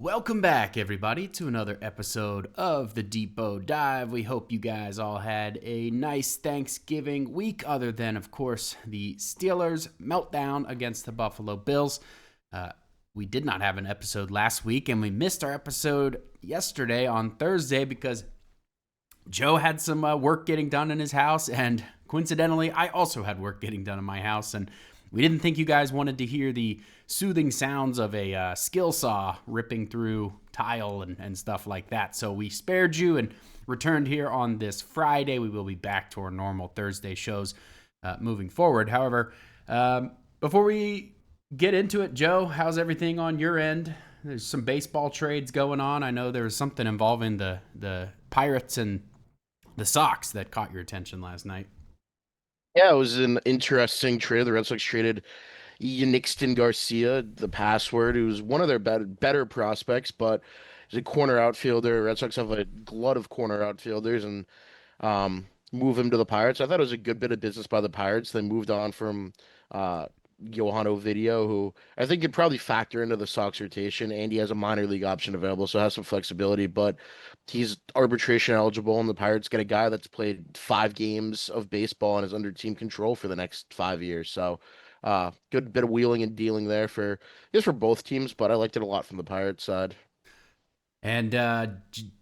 Welcome back, everybody, to another episode of the Depot Dive. We hope you guys all had a nice Thanksgiving week, other than, of course, the Steelers' meltdown against the Buffalo Bills. We did not have an episode last week, and we missed our episode yesterday on Thursday because Joe had some work getting done in his house, and coincidentally, I also had work getting done in my house, and we didn't think you guys wanted to hear the soothing sounds of a skill saw ripping through tile and stuff like that. So we spared you and returned here on this Friday. We will be back to our normal Thursday shows moving forward. However, before we get into it, Joe, how's everything on your end? There's some baseball trades going on. I know there was something involving the Pirates and the Sox that caught your attention last night. Yeah, it was an interesting trade. The Red Sox traded Yanixton Garcia, the password, who's one of their better prospects, but he's a corner outfielder. Red Sox have a glut of corner outfielders and move him to the Pirates. I thought it was a good bit of business by the Pirates. They moved on from Johan Ovidio, who I think could probably factor into the Sox rotation, and he has a minor league option available, so has some flexibility, but he's arbitration eligible, and the Pirates get a guy that's played 5 games of baseball and is under team control for the next 5 years. So good bit of wheeling and dealing there for both teams, but I liked it a lot from the Pirates side. And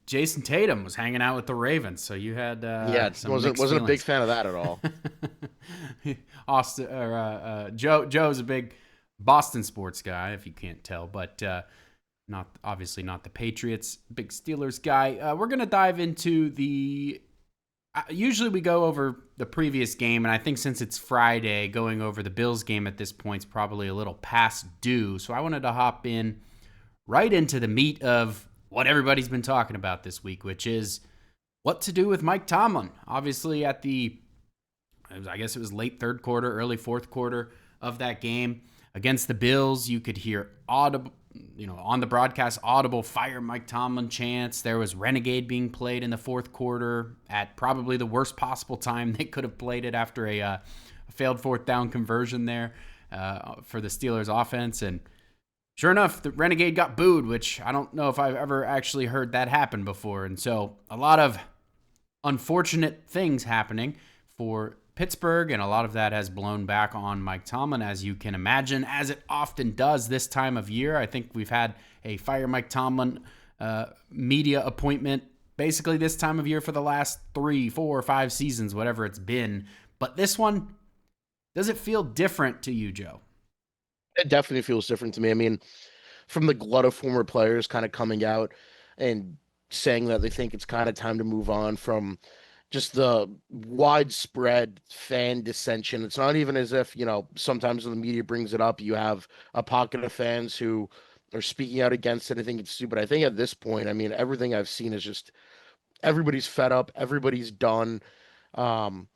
Jason Tatum was hanging out with the Ravens, so you had Yeah, some wasn't mixed wasn't a big feelings. fan of that at all. Austin or Joe's a big Boston sports guy, if you can't tell, but not obviously not the Patriots. Big Steelers guy. We're gonna dive into the. Usually we go over the previous game, and I think since it's Friday, going over the Bills game at this point is probably a little past due. So I wanted to hop in right into the meat of what everybody's been talking about this week, which is what to do with Mike Tomlin. Obviously, I guess it was late third quarter, early fourth quarter of that game against the Bills, you could hear audible, on the broadcast, audible "Fire Mike Tomlin" chants. There was "Renegade" being played in the fourth quarter at probably the worst possible time they could have played it after a failed fourth down conversion there for the Steelers offense. And sure enough, the Renegade got booed, which I don't know if I've ever actually heard that happen before. And so a lot of unfortunate things happening for Pittsburgh, and a lot of that has blown back on Mike Tomlin, as you can imagine, as it often does this time of year. I think we've had a Fire Mike Tomlin media appointment basically this time of year for the last 3, 4, 5 seasons, whatever it's been. But this one, does it feel different to you, Joe? It definitely feels different to me. I mean, from the glut of former players kind of coming out and saying that they think it's kind of time to move on from just the widespread fan dissension. It's not even as if, sometimes when the media brings it up, you have a pocket of fans who are speaking out against it. I think it's stupid. I think at this point, I mean, everything I've seen is just everybody's fed up, everybody's done. Um,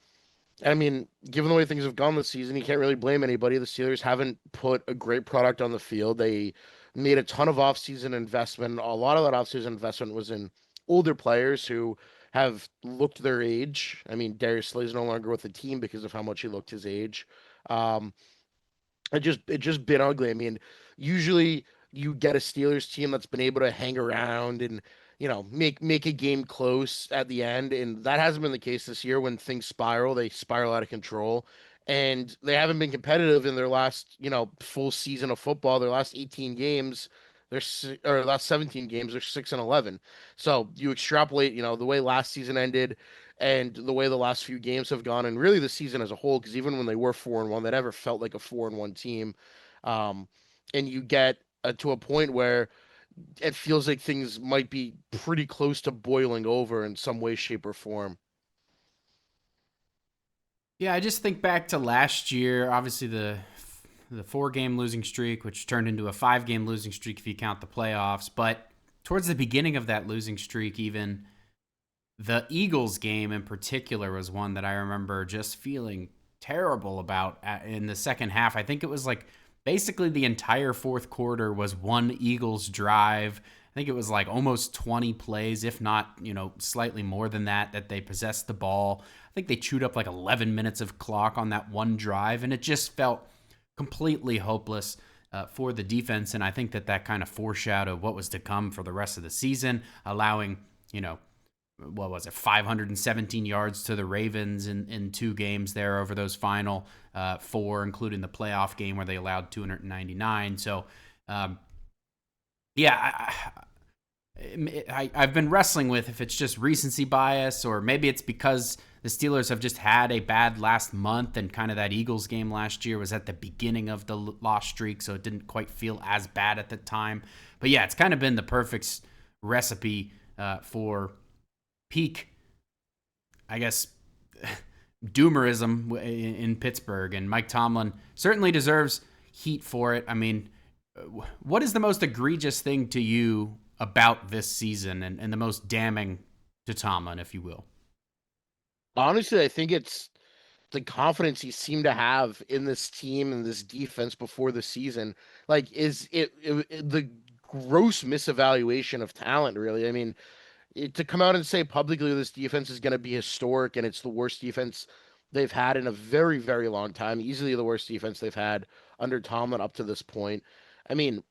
I mean, given the way things have gone this season, you can't really blame anybody. The Steelers haven't put a great product on the field. They made a ton of offseason investment. A lot of that offseason investment was in older players who have looked their age. I mean, Darius Slay's no longer with the team because of how much he looked his age. Um, it just been ugly. I mean, usually you get a Steelers team that's been able to hang around and make a game close at the end, and that hasn't been the case this year. When things spiral, they spiral out of control, and they haven't been competitive in their last full season of football. Their last 18 games, or last 17 games, they're 6-11. So you extrapolate, the way last season ended and the way the last few games have gone, and really the season as a whole, because even when they were 4-1, they never felt like a 4-1 team. Um, and you get to a point where it feels like things might be pretty close to boiling over in some way, shape, or form. Yeah, I just think back to last year. Obviously, the 4-game losing streak, which turned into a 5-game losing streak if you count the playoffs. But towards the beginning of that losing streak, even the Eagles game in particular was one that I remember just feeling terrible about in the second half. I think it was like basically the entire fourth quarter was one Eagles drive. I think it was like almost 20 plays, if not, slightly more than that they possessed the ball. I think they chewed up like 11 minutes of clock on that one drive, and it just felt completely hopeless. for the defense, and I think that kind of foreshadowed what was to come for the rest of the season, allowing, what was it, 517 yards to the Ravens in 2 games there over those final 4, including the playoff game where they allowed 299. So, I've been wrestling with if it's just recency bias, or maybe it's because the Steelers have just had a bad last month, and kind of that Eagles game last year was at the beginning of the loss streak, so it didn't quite feel as bad at the time. But yeah, it's kind of been the perfect recipe for peak, I guess, doomerism in Pittsburgh, and Mike Tomlin certainly deserves heat for it. I mean, what is the most egregious thing to you about this season, and the most damning to Tomlin, if you will? Honestly, I think it's the confidence he seemed to have in this team and this defense before the season. Like, is it the gross misevaluation of talent, really? I mean, to come out and say publicly this defense is going to be historic and it's the worst defense they've had in a very, very long time, easily the worst defense they've had under Tomlin up to this point. I mean,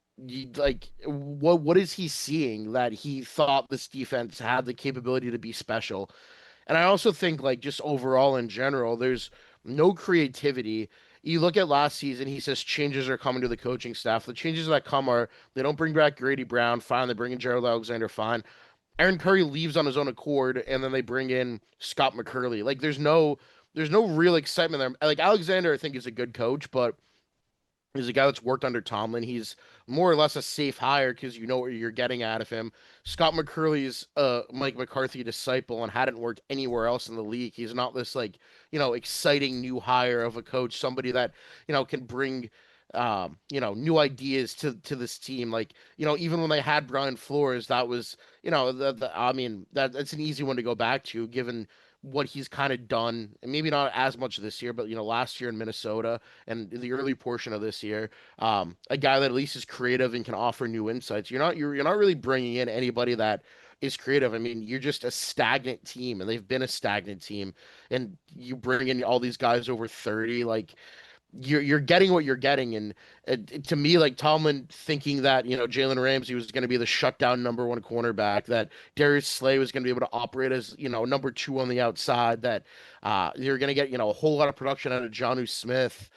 like, what is he seeing that he thought this defense had the capability to be special? And I also think, like, just overall in general, there's no creativity. You look at last season, he says changes are coming to the coaching staff. The changes that come are they don't bring back Grady Brown, fine. They bring in Gerald Alexander, fine. Aaron Curry leaves on his own accord, and then they bring in Scott McCurley. Like, there's no real excitement there. Like, Alexander, I think, is a good coach, but he's a guy that's worked under Tomlin. He's more or less a safe hire because you know what you're getting out of him. Scott McCurley's Mike McCarthy disciple and hadn't worked anywhere else in the league. He's not this, like, exciting new hire of a coach, somebody that, can bring new ideas to this team. Like, even when they had Brian Flores, that was, I mean, that's an easy one to go back to given what he's kind of done, and maybe not as much this year, but last year in Minnesota and the early portion of this year, a guy that at least is creative and can offer new insights. You're not really bringing in anybody that is creative. I mean, you're just a stagnant team, and they've been a stagnant team, and you bring in all these guys over 30, like you're getting what you're getting. And to me, like, Tomlin thinking that Jalen Ramsey was going to be the shutdown #1 cornerback, that Darius Slay was going to be able to operate as #2 on the outside, that you're going to get a whole lot of production out of Jonnu Smith.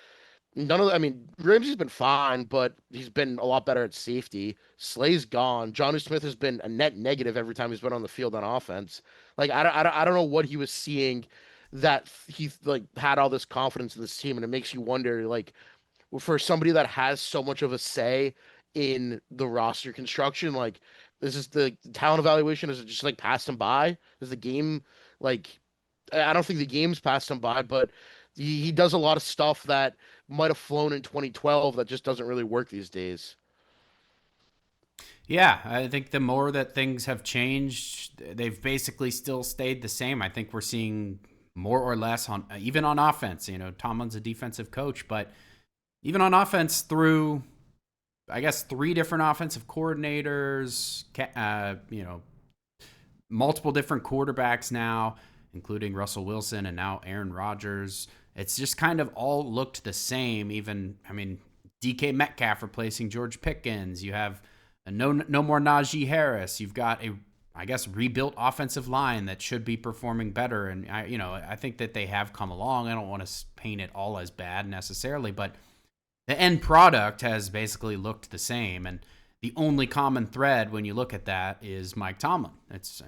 I mean, Ramsey's been fine, but he's been a lot better at safety. Slay's gone. Jonnu Smith has been a net negative every time he's been on the field on offense. Like, I don't know what he was seeing that he, like, had all this confidence in this team, and it makes you wonder, like, for somebody that has so much of a say in the roster construction, like, this is the talent evaluation, is it just like passed him by? Is the game, like, I don't think the game's passed him by, but he does a lot of stuff that might have flown in 2012 that just doesn't really work these days. Yeah, I think the more that things have changed, they've basically still stayed the same. I think we're seeing more or less on even on offense. Tomlin's a defensive coach, but even on offense, through, I guess, 3 different offensive coordinators, multiple different quarterbacks now, including Russell Wilson and now Aaron Rodgers. It's just kind of all looked the same. Even, I mean, DK Metcalf replacing George Pickens. You have no more Najee Harris. You've got a, I guess, rebuilt offensive line that should be performing better. And I think that they have come along. I don't want to paint it all as bad necessarily, but the end product has basically looked the same. And the only common thread when you look at that is Mike Tomlin. It's,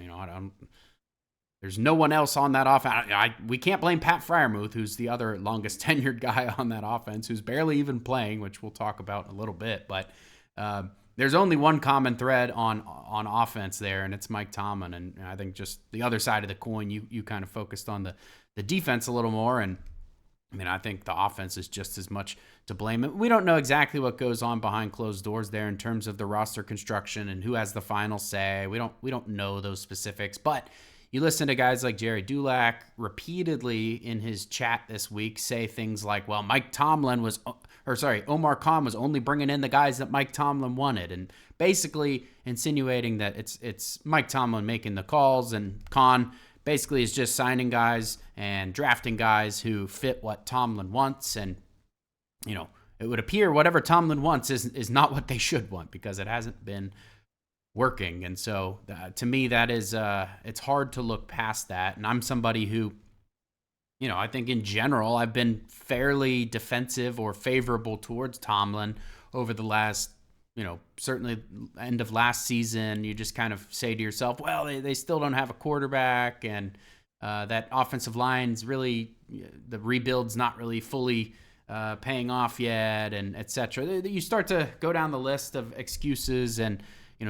there's no one else on that offense. We can't blame Pat Freiermuth, who's the other longest tenured guy on that offense, who's barely even playing, which we'll talk about in a little bit. But there's only one common thread on offense there, and it's Mike Tomlin. And I think just the other side of the coin, you kind of focused on the defense a little more. And I mean, I think the offense is just as much to blame. We don't know exactly what goes on behind closed doors there in terms of the roster construction and who has the final say. We don't know those specifics, but you listen to guys like Jerry Dulac repeatedly in his chat this week say things like, well, Omar Khan was only bringing in the guys that Mike Tomlin wanted, and basically insinuating that it's Mike Tomlin making the calls, and Khan basically is just signing guys and drafting guys who fit what Tomlin wants. And, it would appear whatever Tomlin wants is not what they should want because it hasn't been working. And so to me, that is it's hard to look past that. And I'm somebody who, I think in general I've been fairly defensive or favorable towards Tomlin over the last, certainly end of last season. You just kind of say to yourself, well, they still don't have a quarterback, and that offensive line's really, the rebuild's not really fully paying off yet, and etc. You start to go down the list of excuses, and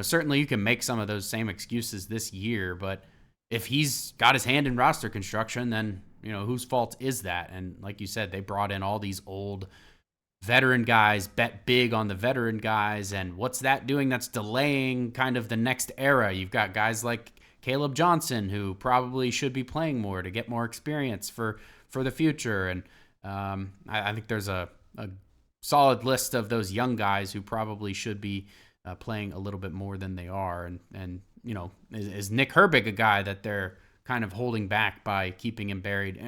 certainly you can make some of those same excuses this year, but if he's got his hand in roster construction, then whose fault is that? And like you said, they brought in all these old veteran guys, bet big on the veteran guys, and what's that doing? That's delaying kind of the next era. You've got guys like Caleb Johnson, who probably should be playing more to get more experience for the future. And I think there's a solid list of those young guys who probably should be playing a little bit more than they are. And is Nick Herbig a guy that they're kind of holding back by keeping him buried?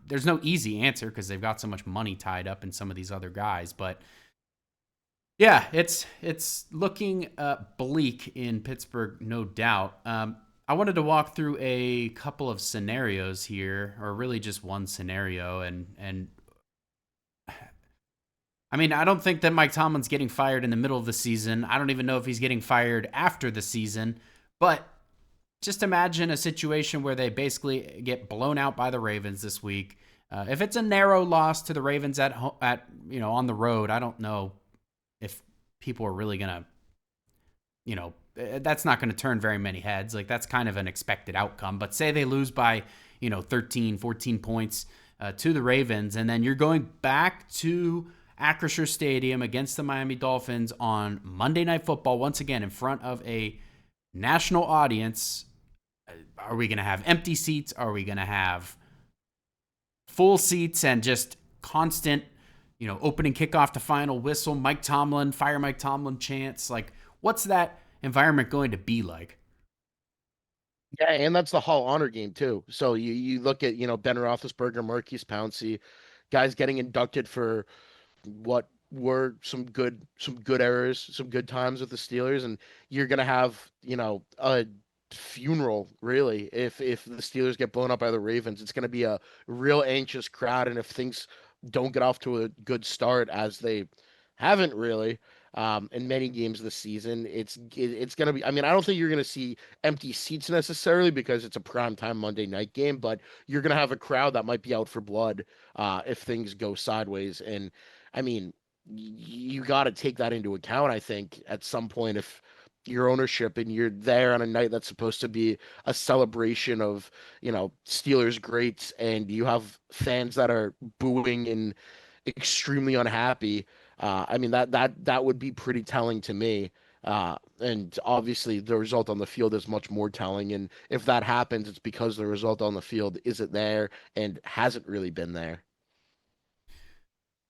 There's no easy answer because they've got so much money tied up in some of these other guys. But yeah, it's looking bleak in Pittsburgh, no doubt. I wanted to walk through a couple of scenarios here, or really just one scenario. And I mean, I don't think that Mike Tomlin's getting fired in the middle of the season. I don't even know if he's getting fired after the season. But just imagine a situation where they basically get blown out by the Ravens this week. If it's a narrow loss to the Ravens at on the road, I don't know if people are really gonna, that's not going to turn very many heads. Like, that's kind of an expected outcome. But say they lose by 13, 14 points to the Ravens, and then you're going back to Acrisure Stadium against the Miami Dolphins on Monday Night Football once again in front of a national audience. Are we going to have empty seats? Are we going to have full seats and just constant, opening kickoff to final whistle, Mike Tomlin, fire Mike Tomlin chants? Like, what's that environment going to be like? Yeah, and that's the Hall Honor game too. So you look at, Ben Roethlisberger, Marquise Pouncey, guys getting inducted for what were some good errors, some good times with the Steelers, and you're gonna have, a funeral really if the Steelers get blown up by the Ravens. It's gonna be a real anxious crowd, and if things don't get off to a good start, as they haven't really in many games this season, it's gonna be. I mean, I don't think you're gonna see empty seats necessarily because it's a primetime Monday night game, but you're gonna have a crowd that might be out for blood if things go sideways. And I mean, you got to take that into account, I think, at some point, if your ownership and you're there on a night that's supposed to be a celebration of, Steelers greats, and you have fans that are booing and extremely unhappy. I mean, that would be pretty telling to me. And obviously the result on the field is much more telling. And if that happens, it's because the result on the field isn't there and hasn't really been there.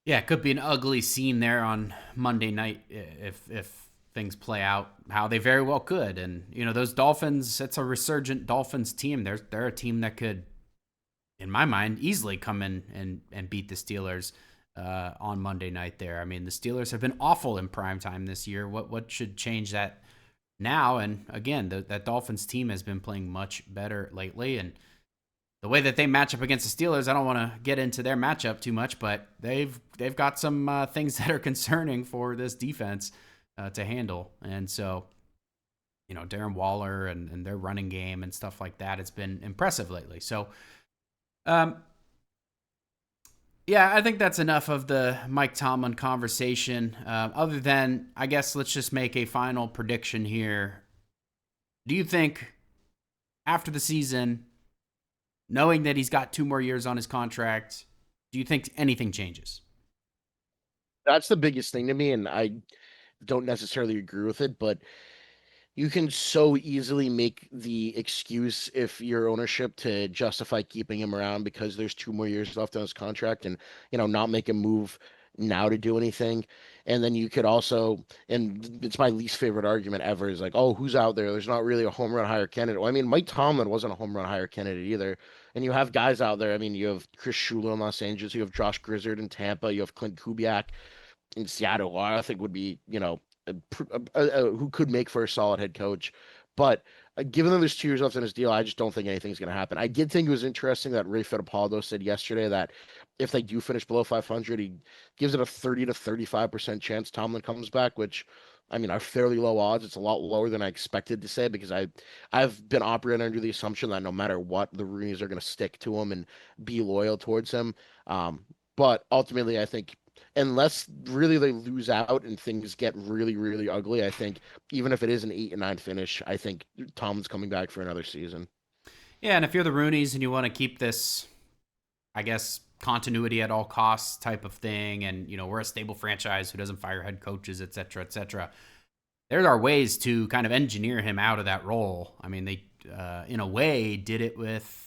Yeah, it could be an ugly scene there on Monday night if things play out how they very well could. And those Dolphins, it's a resurgent Dolphins team. They're a team that could, in my mind, easily come in and beat the Steelers on Monday night there. I mean, the Steelers have been awful in primetime this year. What should change that now? And again, that Dolphins team has been playing much better lately, and the way that they match up against the Steelers, I don't want to get into their matchup too much, but they've got some things that are concerning for this defense to handle. And so, Darren Waller and their running game and stuff like that, it's been impressive lately. So, yeah, I think that's enough of the Mike Tomlin conversation. Other than, I guess, let's just make a final prediction here. Do you think after the season, knowing that he's got 2 more years on his contract, do you think anything changes? That's the biggest thing to me, and I don't necessarily agree with it, but you can so easily make the excuse, if your ownership, to justify keeping him around because there's 2 more years left on his contract, and not make a move now to do anything. And then you could also, and it's my least favorite argument ever, is like, oh, who's out there? There's not really a home run hire candidate. Well, I mean, Mike Tomlin wasn't a home run hire candidate either. And you have guys out there. I mean, you have Chris Shula in Los Angeles, you have Josh Grizzard in Tampa, you have Clint Kubiak in Seattle, who I think would be, who could make for a solid head coach. But given that there's 2 years left in his deal, I just don't think anything's going to happen. I did think it was interesting that Ray Fittipaldo said yesterday that if they do finish below 500, he gives it a 30 to 35% chance Tomlin comes back, which I mean are fairly low odds. It's a lot lower than I expected to say because I've been operating under the assumption that no matter what, the Roonies are going to stick to him and be loyal towards him. But ultimately, I think unless really they lose out and things get really, really ugly, I think even if it is an 8-9 finish, I think Tom's coming back for another season. Yeah, and if you're the Roonies and you want to keep this, I guess, continuity at all costs type of thing, and we're a stable franchise who doesn't fire head coaches, et cetera, et cetera. There are ways to kind of engineer him out of that role. I mean, they, in a way, did it with.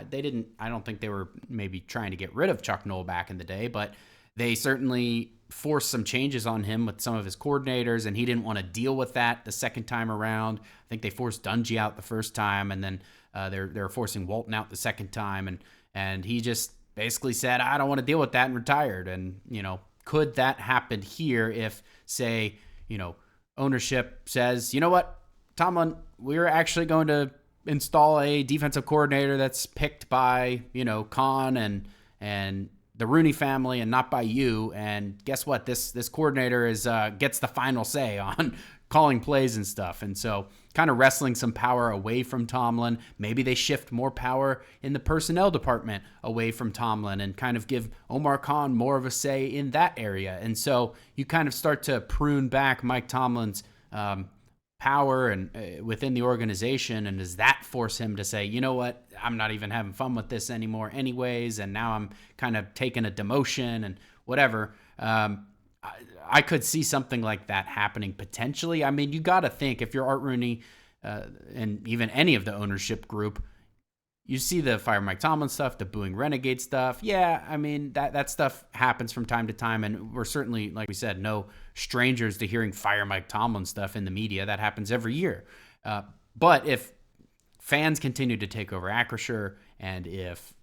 They didn't. I don't think they were maybe trying to get rid of Chuck Noll back in the day, but they certainly forced some changes on him with some of his coordinators, and he didn't want to deal with that the second time around. I think they forced Dungy out the first time, and then they're forcing Walton out the second time, and he just basically said, I don't want to deal with that, and retired. And could that happen here if, say, ownership says, you know what, Tomlin, we're actually going to install a defensive coordinator that's picked by Khan and the Rooney family and not by you, and guess what, this coordinator is gets the final say on calling plays and stuff. And so kind of wrestling some power away from Tomlin. Maybe they shift more power in the personnel department away from Tomlin and kind of give Omar Khan more of a say in that area. And so you kind of start to prune back Mike Tomlin's power and within the organization. And does that force him to say, you know what, I'm not even having fun with this anymore anyways, and now I'm kind of taking a demotion and whatever. I could see something like that happening potentially. I mean, you got to think, if you're Art Rooney and even any of the ownership group, you see the fire Mike Tomlin stuff, the booing Renegade stuff. Yeah, I mean, that stuff happens from time to time, and we're certainly, like we said, no strangers to hearing fire Mike Tomlin stuff in the media. That happens every year. But if fans continue to take over Acrisure, and if,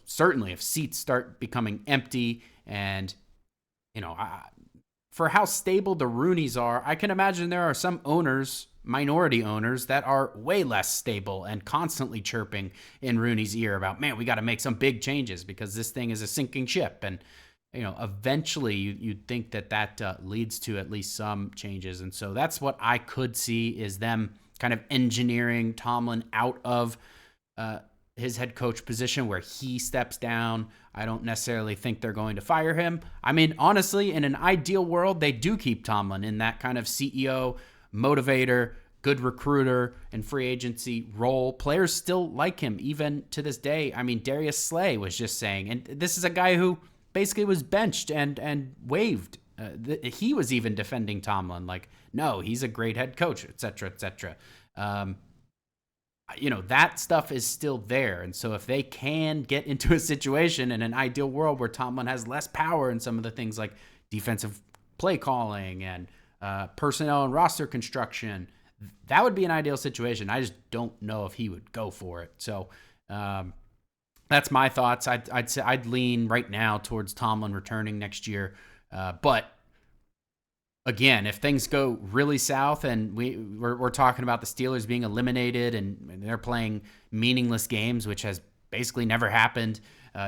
certainly if seats start becoming empty, and, for how stable the Roonies are, I can imagine there are some owners, minority owners, that are way less stable and constantly chirping in Rooney's ear about, man, we got to make some big changes because this thing is a sinking ship. And, eventually you'd think that leads to at least some changes. And so that's what I could see, is them kind of engineering Tomlin out of his head coach position where he steps down. I don't necessarily think they're going to fire him. I mean, honestly, in an ideal world, they do keep Tomlin in that kind of CEO, motivator, good recruiter, and free agency role. Players still like him, even to this day. I mean, Darius Slay was just saying, and this is a guy who basically was benched and waived. He was even defending Tomlin, like, no, he's a great head coach, et cetera, et cetera. That stuff is still there. And so if they can get into a situation in an ideal world where Tomlin has less power in some of the things like defensive play calling and personnel and roster construction, that would be an ideal situation. I just don't know if he would go for it. So that's my thoughts. I'd say I'd lean right now towards Tomlin returning next year. But again, if things go really south and we're talking about the Steelers being eliminated and they're playing meaningless games, which has basically never happened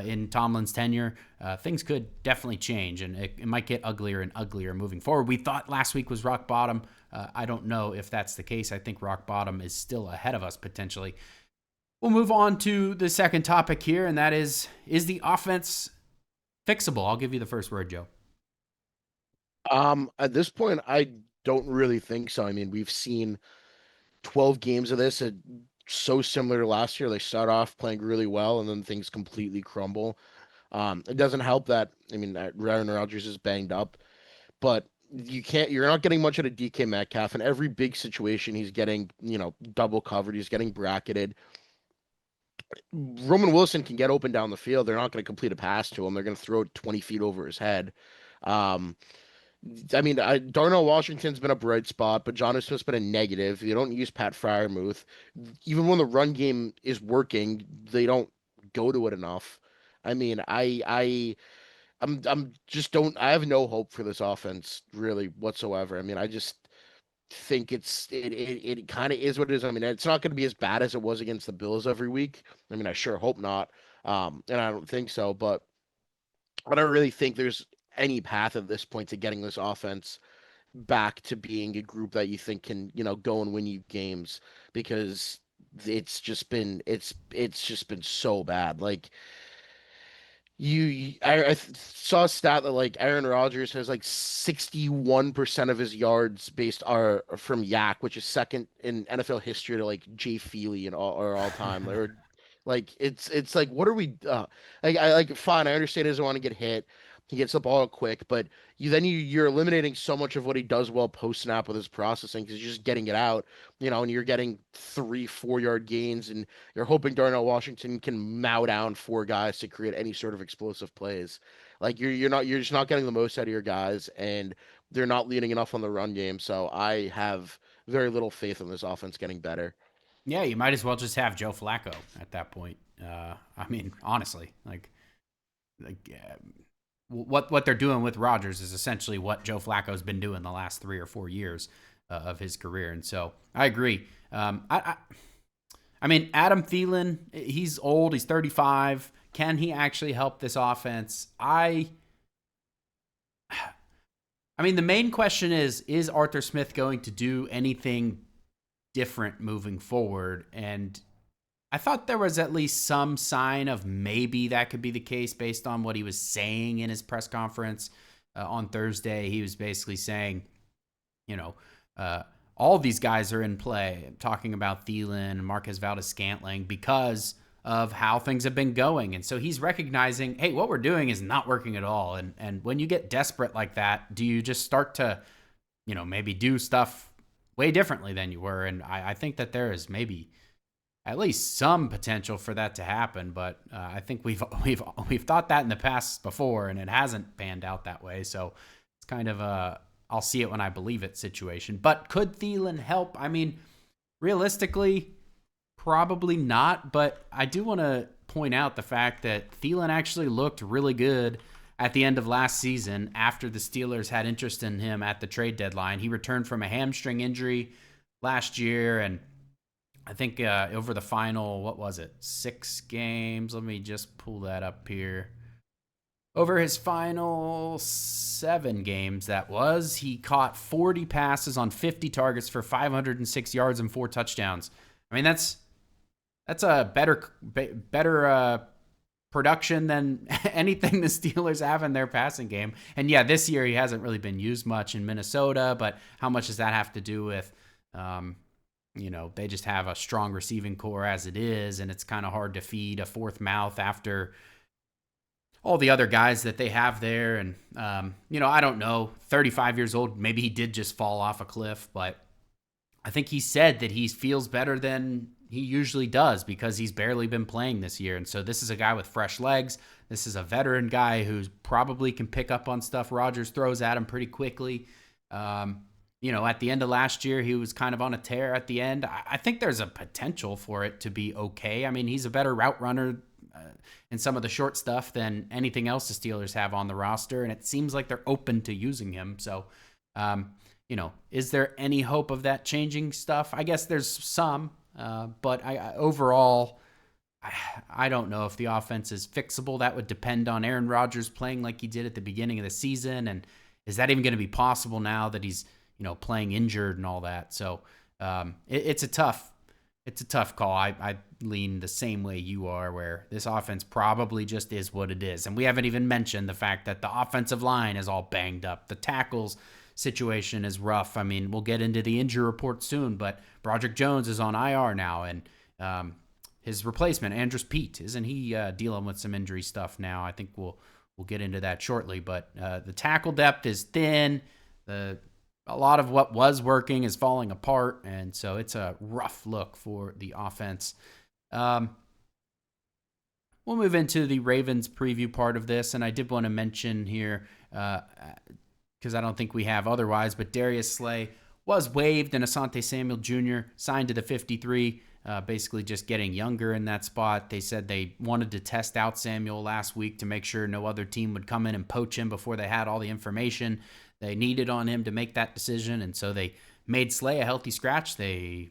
in Tomlin's tenure, things could definitely change, and it might get uglier and uglier moving forward. We thought last week was rock bottom. I don't know if that's the case. I think rock bottom is still ahead of us potentially. We'll move on to the second topic here, and that is the offense fixable? I'll give you the first word, Joe. At this point, I don't really think so. I mean, we've seen 12 games of this. It's so similar to last year. They start off playing really well, and then things completely crumble. It doesn't help that, I mean, Aaron Rodgers is banged up, but you're not getting much out of DK Metcalf. In every big situation, he's getting, double covered. He's getting bracketed. Roman Wilson can get open down the field. They're not going to complete a pass to him. They're going to throw it 20 feet over his head. I mean, Darnell Washington's been a bright spot, but Jonnu Smith's been a negative. You don't use Pat Freiermuth. Even when the run game is working, they don't go to it enough. I mean, I'm just don't I have no hope for this offense really whatsoever. I mean, I just think it kind of is what it is. I mean, it's not going to be as bad as it was against the Bills every week. I mean, I sure hope not. And I don't think so, but I don't really think there's any path at this point to getting this offense back to being a group that you think can, go and win you games because it's just been so bad. Like saw a stat that like Aaron Rodgers has like 61% of his yards based are from Yak, which is second in NFL history to like Jay Feely and all time. Or like it's like what are we I like fine, I understand he doesn't want to get hit. He gets the ball quick, but you're eliminating so much of what he does well post snap with his processing because you're just getting it out, and you're getting 3-4 yard gains and you're hoping Darnell Washington can mow down four guys to create any sort of explosive plays. Like you're just not getting the most out of your guys, and they're not leaning enough on the run game. So I have very little faith in this offense getting better. Yeah, you might as well just have Joe Flacco at that point. I mean, honestly, what they're doing with Rodgers is essentially what Joe Flacco's been doing the last 3 or 4 years of his career, and so I agree. I mean, Adam Thielen, he's old, he's 35. Can he actually help this offense? I mean, the main question is Arthur Smith going to do anything different moving forward? And I thought there was at least some sign of maybe that could be the case based on what he was saying in his press conference on Thursday. He was basically saying, you know, all these guys are in play, talking about Thielen and Marquez Valdes-Scantling because of how things have been going. And so he's recognizing, hey, what we're doing is not working at all. And when you get desperate like that, do you just start to, maybe do stuff way differently than you were? And I think that there is maybe at least some potential for that to happen, but I think we've thought that in the past before, and it hasn't panned out that way. So it's kind of a I'll see it when I believe it situation. But could Thielen help? I mean, realistically, probably not. But I do want to point out the fact that Thielen actually looked really good at the end of last season after the Steelers had interest in him at the trade deadline. He returned from a hamstring injury last year, and I think over the final, 6 games? Let me just pull that up here. Over his final 7 games, he caught 40 passes on 50 targets for 506 yards and 4 touchdowns. I mean, that's a better production than anything the Steelers have in their passing game. And yeah, this year he hasn't really been used much in Minnesota, but how much does that have to do with they just have a strong receiving core as it is, and it's kind of hard to feed a fourth mouth after all the other guys that they have there. And, I don't know, 35 years old, maybe he did just fall off a cliff, but I think he said that he feels better than he usually does because he's barely been playing this year. And so this is a guy with fresh legs. This is a veteran guy who probably can pick up on stuff Rodgers throws at him pretty quickly. At the end of last year, he was kind of on a tear at the end. I think there's a potential for it to be okay. I mean, he's a better route runner in some of the short stuff than anything else the Steelers have on the roster, and it seems like they're open to using him. So, is there any hope of that changing stuff? I guess there's some, but overall, I don't know if the offense is fixable. That would depend on Aaron Rodgers playing like he did at the beginning of the season, and is that even going to be possible now that he's playing injured and all that? So it's a tough call. I lean the same way you are, where this offense probably just is what it is. And we haven't even mentioned the fact that the offensive line is all banged up. The tackles situation is rough. I mean, we'll get into the injury report soon, but Broderick Jones is on IR now, and his replacement, Andrus Peat, isn't he dealing with some injury stuff now? I think we'll get into that shortly. But the tackle depth is thin. A lot of what was working is falling apart, and so it's a rough look for the offense. We'll move into the Ravens preview part of this, and I did want to mention here, because I don't think we have otherwise, but Darius Slay was waived, and Asante Samuel Jr. signed to the 53. basically just getting younger in that spot. They said they wanted to test out Samuel last week to make sure no other team would come in and poach him before they had all the information they needed on him to make that decision. And so they made Slay a healthy scratch. They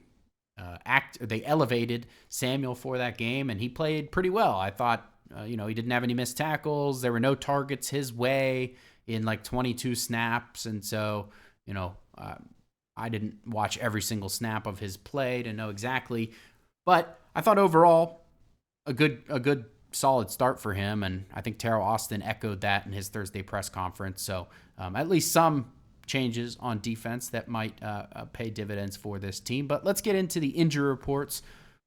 elevated Samuel for that game, and he played pretty well. I thought, he didn't have any missed tackles. There were no targets his way in like 22 snaps. And so, I didn't watch every single snap of his play to know exactly, but I thought overall a good solid start for him. And I think Terrell Austin echoed that in his Thursday press conference. So at least some changes on defense that might pay dividends for this team. But let's get into the injury reports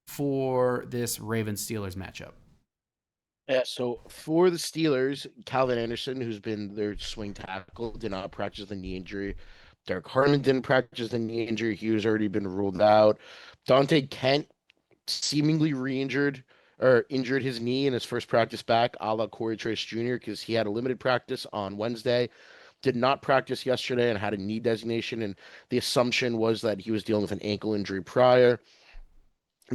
for this Ravens-Steelers matchup. Yeah, so for the Steelers, Calvin Anderson, who's been their swing tackle, did not practice the knee injury. Derek Harmon didn't practice the knee injury. He was already been ruled out. Dante Kent seemingly re-injured or injured his knee in his first practice back, a la Corey Trace Jr., because he had a limited practice on Wednesday, did not practice yesterday and had a knee designation. And the assumption was that he was dealing with an ankle injury prior.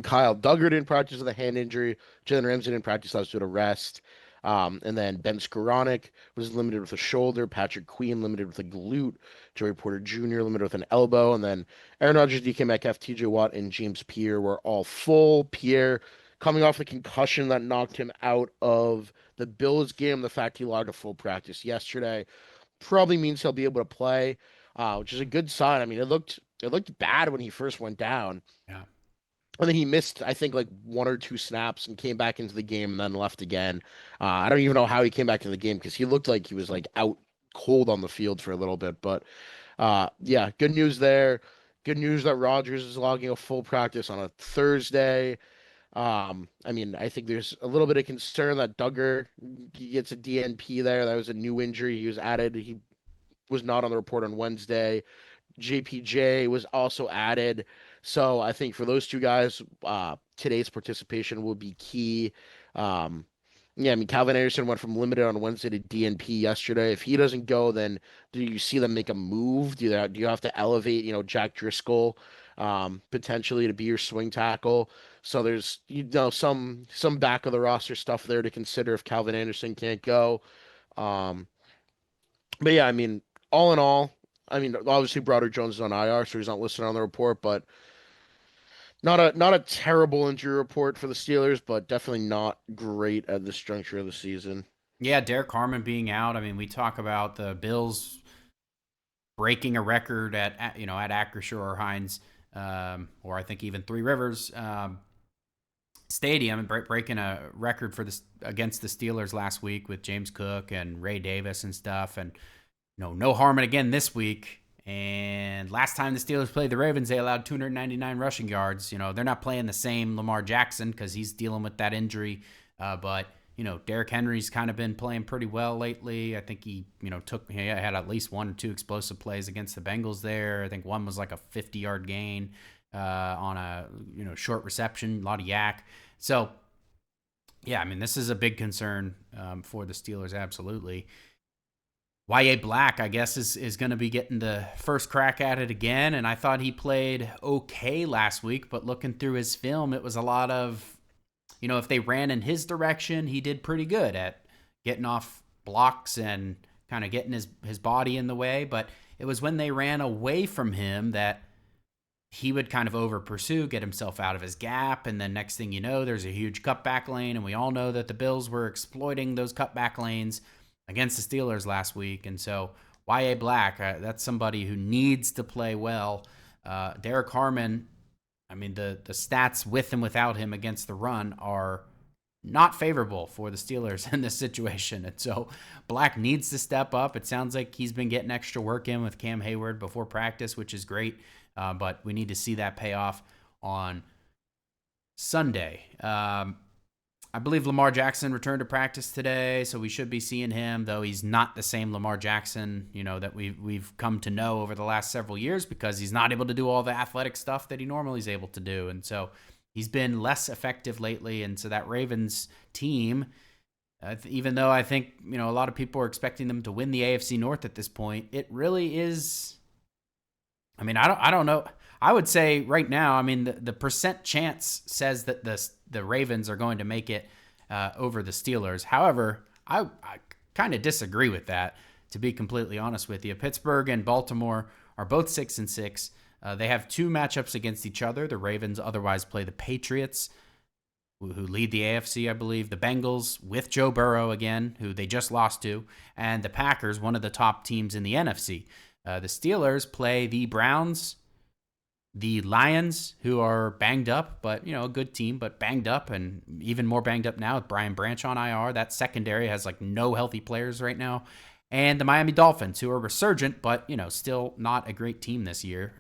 Kyle Duggar didn't practice with a hand injury. Jalen Ramsey didn't practice last due to rest. And then Ben Skoranek was limited with a shoulder. Patrick Queen limited with a glute. Joey Porter Jr. limited with an elbow. And then Aaron Rodgers, DK Metcalf, TJ Watt, and James Pierre were all full. Pierre coming off the concussion that knocked him out of the Bills game. The fact he logged a full practice yesterday probably means he'll be able to play, which is a good sign. I mean, it looked bad when he first went down. Yeah. And then he missed, I think, like 1 or 2 snaps and came back into the game and then left again. I don't even know how he came back to the game because he looked like he was like out cold on the field for a little bit. But yeah, good news there. Good news that Rodgers is logging a full practice on a Thursday. I mean, I think there's a little bit of concern that Duggar gets a DNP there. That was a new injury. He was added. He was not on the report on Wednesday. JPJ was also added. So I think for those two guys, today's participation will be key. Yeah, I mean, Calvin Anderson went from limited on Wednesday to DNP yesterday. If he doesn't go, then do you see them make a move? Do you have to elevate, Jack Driscoll, potentially to be your swing tackle? So there's, some back of the roster stuff there to consider if Calvin Anderson can't go. But yeah, I mean, all in all, I mean, obviously Broderick Jones is on IR, so he's not listed on the report, but not a terrible injury report for the Steelers, but definitely not great at this juncture of the season. Yeah, Derek Harmon being out. I mean, we talk about the Bills breaking a record at Acrisure or Heinz, or I think even Three Rivers Stadium, breaking a record for this against the Steelers last week with James Cook and Ray Davis and stuff, and no Harmon again this week. And last time the Steelers played the Ravens, they allowed 299 rushing yards. They're not playing the same Lamar Jackson because he's dealing with that injury. But Derrick Henry's kind of been playing pretty well lately. I think he had at least 1 or 2 explosive plays against the Bengals there. I think one was like a 50-yard gain on a short reception, a lot of yak. So yeah, I mean, this is a big concern for the Steelers, absolutely. Y.A. Black, I guess, is going to be getting the first crack at it again, and I thought he played okay last week, but looking through his film, it was a lot of, if they ran in his direction, he did pretty good at getting off blocks and kind of getting his body in the way, but it was when they ran away from him that he would kind of over pursue, get himself out of his gap, and then next thing you know, there's a huge cutback lane, and we all know that the Bills were exploiting those cutback lanes against the Steelers last week. And so Y.A. Black, that's somebody who needs to play well. Derek Harmon, I mean, the stats with and without him against the run are not favorable for the Steelers in this situation. And so Black needs to step up. It sounds like he's been getting extra work in with Cam Hayward before practice, which is great. But we need to see that pay off on Sunday. I believe Lamar Jackson returned to practice today, so we should be seeing him, though he's not the same Lamar Jackson, that we've come to know over the last several years because he's not able to do all the athletic stuff that he normally is able to do. And so he's been less effective lately. And so that Ravens team, even though I think, a lot of people are expecting them to win the AFC North at this point, it really is. I mean, I don't know. I would say right now, I mean, the percent chance says that the Ravens are going to make it over the Steelers. However, I kind of disagree with that, to be completely honest with you. Pittsburgh and Baltimore are both 6-6. They have two matchups against each other. The Ravens otherwise play the Patriots, who lead the AFC, I believe, the Bengals with Joe Burrow again, who they just lost to, and the Packers, one of the top teams in the NFC. The Steelers play the Browns, the Lions, who are banged up, but, a good team, but banged up, and even more banged up now with Brian Branch on IR. That secondary has like no healthy players right now. And the Miami Dolphins, who are resurgent, but, still not a great team this year.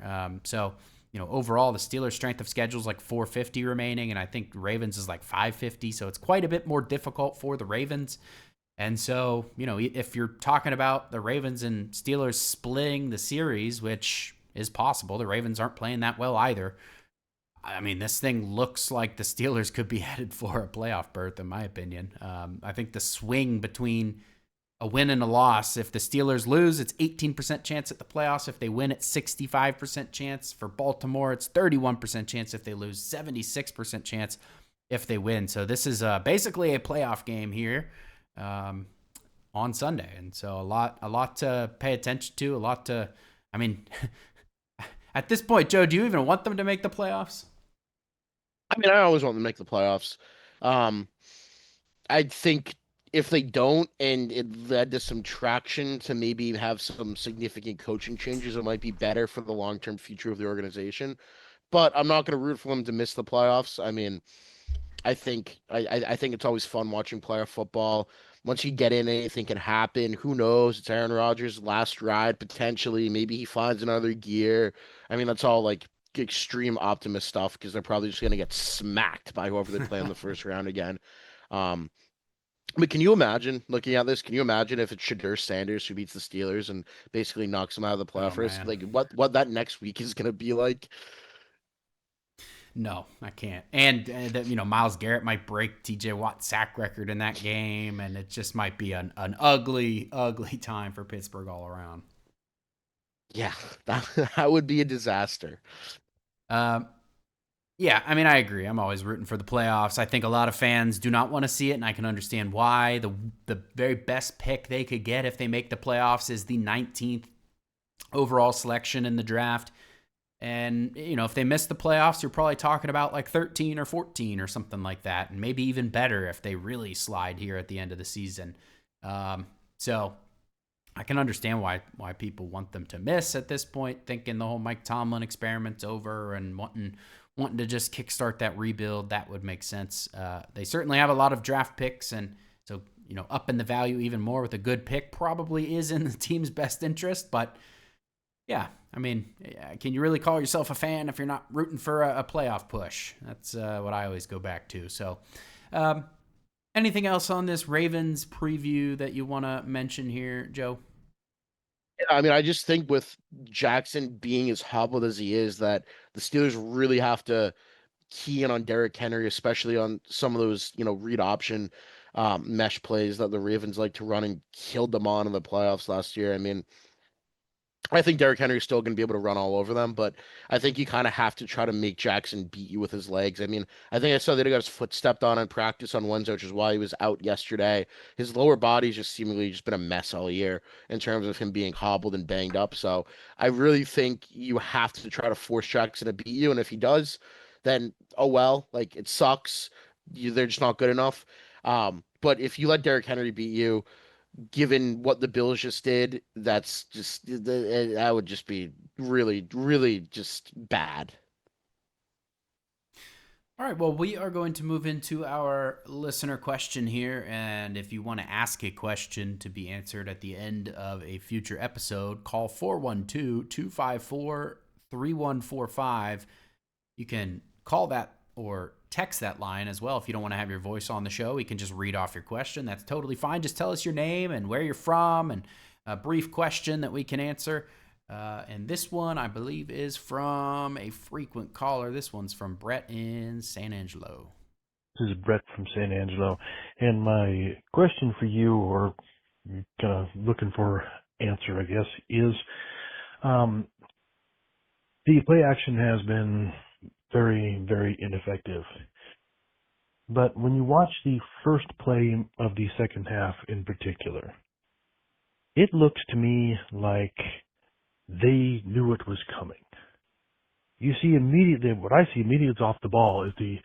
Overall, the Steelers' strength of schedule is like 450 remaining, and I think Ravens is like 550. So it's quite a bit more difficult for the Ravens. And so, if you're talking about the Ravens and Steelers splitting the series, which is possible, the Ravens aren't playing that well either. I mean, this thing looks like the Steelers could be headed for a playoff berth, in my opinion. I think the swing between a win and a loss, if the Steelers lose, it's 18% chance at the playoffs. If they win, it's 65% chance. For Baltimore, it's 31% chance if they lose, 76% chance if they win. So this is basically a playoff game here on Sunday. And so a lot to pay attention to, at this point, Joe, do you even want them to make the playoffs? I mean, I always want them to make the playoffs. I think if they don't, and it led to some traction to maybe have some significant coaching changes, it might be better for the long-term future of the organization. But I'm not going to root for them to miss the playoffs. I mean, I think it's always fun watching playoff football. Once you get in, anything can happen. Who knows? It's Aaron Rodgers' last ride potentially. Maybe he finds another gear. I mean, that's all like extreme optimist stuff because they're probably just going to get smacked by whoever they play in the first round again. Um, but can you imagine looking at this? Can you imagine if it's Shadur Sanders who beats the Steelers and basically knocks them out of the Oh, playoff race? man. Like what that next week is going to be like? No, I can't. And Myles Garrett might break TJ Watt's sack record in that game, and it just might be an ugly, ugly time for Pittsburgh all around. Yeah, that would be a disaster. Um, yeah, I mean, I agree. I'm always rooting for the playoffs. I think a lot of fans do not want to see it, and I can understand why. The very best pick they could get if they make the playoffs is the 19th overall selection in the draft. And, if they miss the playoffs, you're probably talking about like 13 or 14 or something like that. And maybe even better if they really slide here at the end of the season. So I can understand why people want them to miss at this point, thinking the whole Mike Tomlin experiment's over and wanting to just kickstart that rebuild. That would make sense. They certainly have a lot of draft picks, and so, up in the value even more with a good pick probably is in the team's best interest. But yeah, I mean, can you really call yourself a fan if you're not rooting for a playoff push? That's what I always go back to. So, anything else on this Ravens preview that you want to mention here, Joe? Yeah, I mean, I just think with Jackson being as hobbled as he is, that the Steelers really have to key in on Derrick Henry, especially on some of those, read option mesh plays that the Ravens like to run and killed them on in the playoffs last year. I mean, I think Derrick Henry is still going to be able to run all over them, but I think you kind of have to try to make Jackson beat you with his legs. I mean, I think I saw that he got his foot stepped on in practice on Wednesday, which is why he was out yesterday. His lower body's just seemingly just been a mess all year in terms of him being hobbled and banged up. So I really think you have to try to force Jackson to beat you, and if he does, then oh well, like it sucks. They're just not good enough. But if you let Derrick Henry beat you, given what the Bills just did, that's just that would just be really, really just bad. All right, well, we are going to move into our listener question here. And if you want to ask a question to be answered at the end of a future episode, call 412 254 3145. You can call that or text that line as well if you don't want to have your voice on the show. We can just read off your question. That's totally fine. Just tell us your name and where you're from and a brief question that we can answer. And this one, I believe, is from a frequent caller. This one's from Brett in San Angelo. This is Brett from San Angelo. And my question for you, or kind of looking for answer, I guess, is the play action has been very, very ineffective. But when you watch the first play of the second half in particular, it looks to me like they knew it was coming. You see immediately, what I see immediately off the ball is the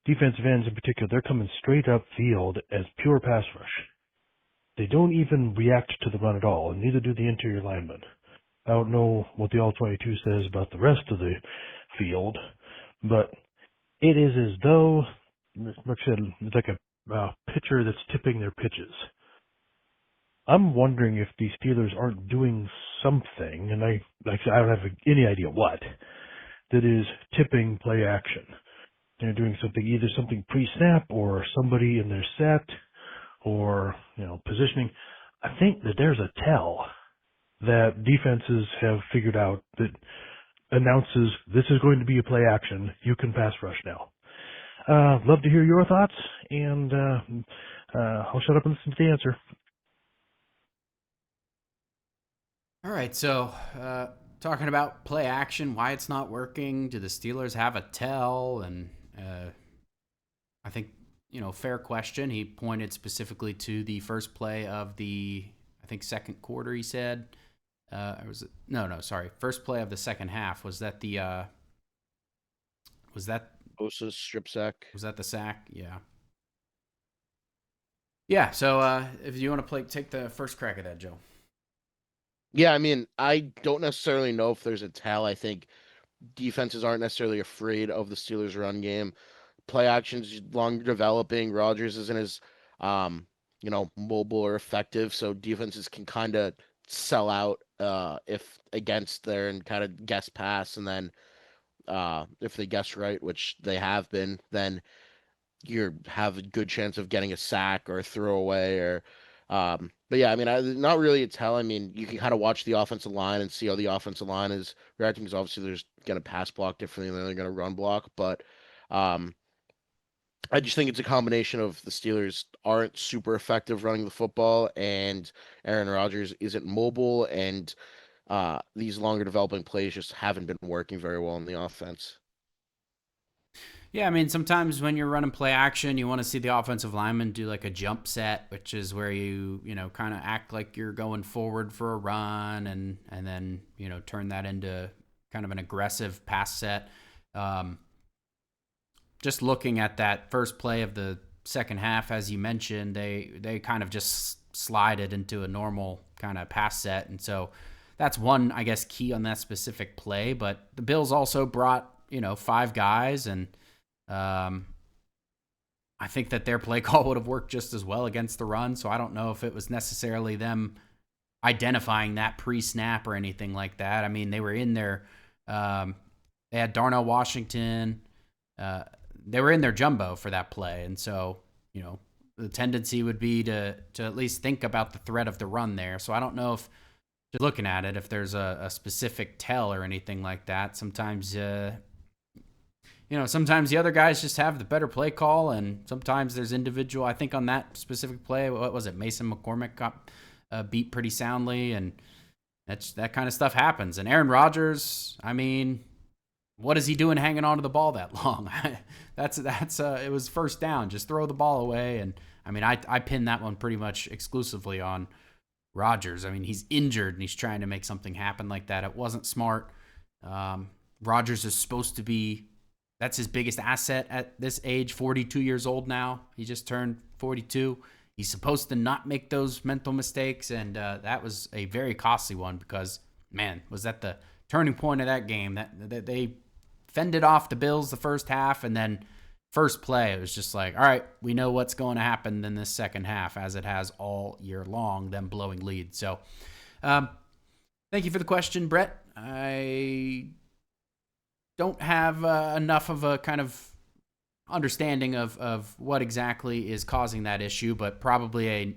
defensive ends in particular, they're coming straight up field as pure pass rush. They don't even react to the run at all, and neither do the interior linemen. I don't know what the All-22 says about the rest of the field, but it is as though, like I said, it's like a pitcher that's tipping their pitches. I'm wondering if the Steelers aren't doing something, and I don't have any idea what, that is tipping play action. They're doing something, either something pre-snap or somebody in their set or, positioning. I think that there's a tell that defenses have figured out that announces this is going to be a play action. You can pass rush now. Love to hear your thoughts, and I'll shut up and listen to the answer. All right, so talking about play action, why it's not working. Do the Steelers have a tell? And I think, fair question. He pointed specifically to the first play of the, I think, second quarter, he said. First play of the second half. Was that Bosa's strip sack? Was that the sack? Yeah. Yeah, so if you want to take the first crack at that, Joe. Yeah, I mean, I don't necessarily know if there's a tell. I think defenses aren't necessarily afraid of the Steelers' run game. Play action's longer developing. Rodgers isn't as, mobile or effective, so defenses can kind of sell out if against there and kind of guess pass, and then if they guess right, which they have been, then you have a good chance of getting a sack or a throwaway or. But yeah, I mean, not really a tell. I mean, you can kind of watch the offensive line and see how the offensive line is reacting, because obviously there's going to pass block differently than they're going to run block. But I just think it's a combination of the Steelers aren't super effective running the football, and Aaron Rodgers isn't mobile, and these longer developing plays just haven't been working very well in the offense. Yeah, I mean, sometimes when you're running play action, you want to see the offensive lineman do like a jump set, which is where you kind of act like you're going forward for a run and then, turn that into kind of an aggressive pass set. Just looking at that first play of the second half, as you mentioned, they kind of just slide it into a normal kind of pass set. And so that's one, I guess, key on that specific play. But the Bills also brought, 5 guys, and I think that their play call would have worked just as well against the run. So I don't know if it was necessarily them identifying that pre-snap or anything like that. I mean, they were in there. They had Darnell Washington. They were in their jumbo for that play. And so, the tendency would be to at least think about the threat of the run there. So I don't know if, just looking at it, if there's a specific tell or anything like that. Sometimes, sometimes the other guys just have the better play call, and sometimes there's individual. I think on that specific play, what was it? Mason McCormick got beat pretty soundly, and that kind of stuff happens. And Aaron Rodgers, I mean, what is he doing hanging on to the ball that long? It was first down. Just throw the ball away. And I mean, I pinned that one pretty much exclusively on Rodgers. I mean, he's injured and he's trying to make something happen like that. It wasn't smart. Rodgers is supposed to be. That's his biggest asset at this age, 42 years old now. He just turned 42. He's supposed to not make those mental mistakes, and that was a very costly one because, man, was that the turning point of that game. That they fended off the Bills the first half, and then first play, it was just like, all right, we know what's going to happen in this second half, as it has all year long, them blowing leads. So thank you for the question, Brett. I don't have enough of a kind of understanding of what exactly is causing that issue, but probably a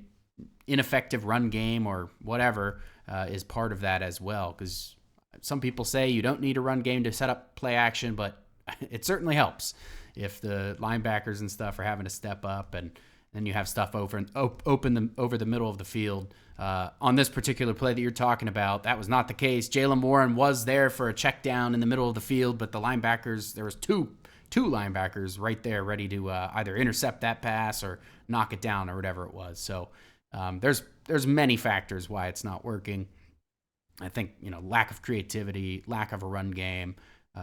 ineffective run game or whatever is part of that as well. Because some people say you don't need a run game to set up play action, but it certainly helps if the linebackers and stuff are having to step up and Then you have stuff over the middle of the field. On this particular play that you're talking about, that was not the case. Jaylen Warren was there for a check down in the middle of the field, but the linebackers, there was two linebackers right there ready to either intercept that pass or knock it down or whatever it was. So there's many factors why it's not working. I think, lack of creativity, lack of a run game.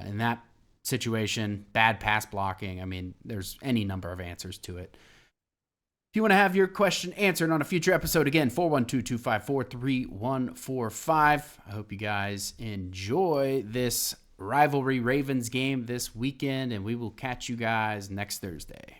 In that situation, bad pass blocking. I mean, there's any number of answers to it. If you want to have your question answered on a future episode, again, 412-254-3145. I hope you guys enjoy this rivalry Ravens game this weekend, and we will catch you guys next Thursday.